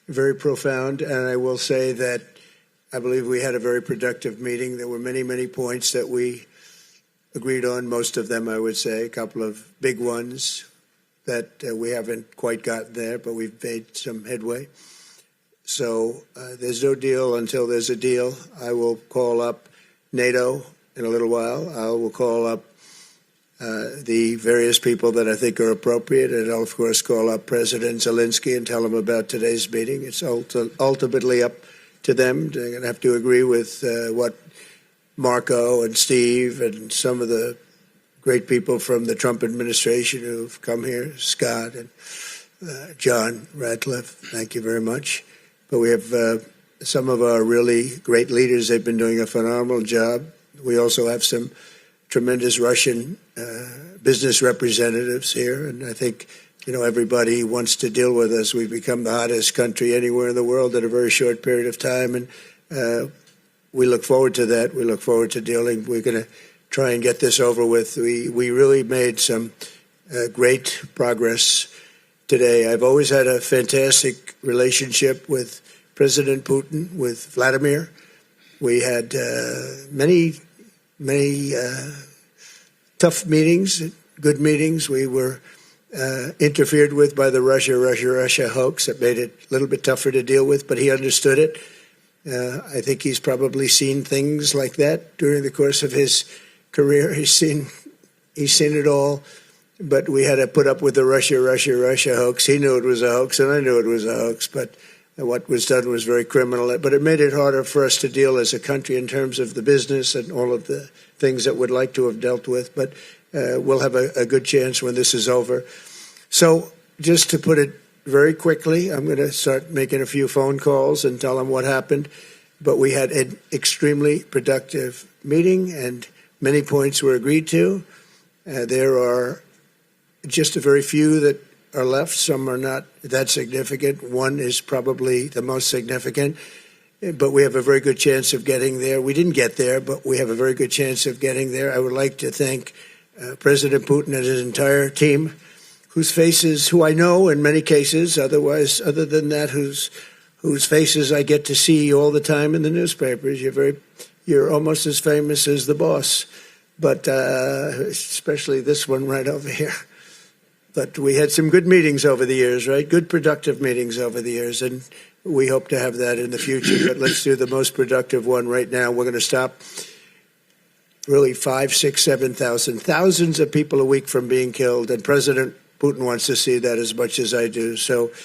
very profound. And I will say that I believe we had a very productive meeting. There were many, many points that we agreed on, most of them, I would say, a couple of big ones that we haven't quite gotten there, but we've made some headway. So there's no deal until there's a deal. I will call up NATO in a little while. I will call up the various people that I think are appropriate, and I'll, of course, call up President Zelensky and tell him about today's meeting. It's ultimately up to them. They're going to have to agree with what Marco and Steve and some of the great people from the Trump administration who've come here, Scott and John Ratcliffe, thank you very much. But we have some of our really great leaders. They've been doing a phenomenal job. We also have some tremendous Russian business representatives here, and I think everybody wants to deal with us. We've become the hottest country anywhere in the world in a very short period of time, and we look forward to that. We look forward to dealing. We're going to try and get this over with. We really made some great progress today. I've always had a fantastic relationship with President Putin, with Vladimir. We had many tough meetings, good meetings. We were interfered with by the Russia hoax. That made it a little bit tougher to deal with, but he understood it. I think he's probably seen things like that during the course of his career. He's seen it all. But we had to put up with the Russia hoax. He knew it was a hoax, and I knew it was a hoax. But what was done was very criminal. But it made it harder for us to deal as a country in terms of the business and all of the things that we'd like to have dealt with. But we'll have a good chance when this is over. So just to put it very quickly, I'm going to start making a few phone calls and tell them what happened. But we had an extremely productive meeting, and many points were agreed to. There are just a very few that are left. Some are not that significant. One is probably the most significant, but we have a very good chance of getting there. We didn't get there, but we have a very good chance of getting there. I would like to thank President Putin and his entire team, whose faces, who I know in many cases, other than that, whose faces I get to see all the time in the newspapers. You're almost as famous as the boss, but especially this one right over here. But we had some good meetings over the years, right? Good, productive meetings over the years, and we hope to have that in the future. But let's do the most productive one right now. We're going to stop really 5, 6, 7,000, thousands of people a week from being killed, and President Putin wants to see that as much as I do. So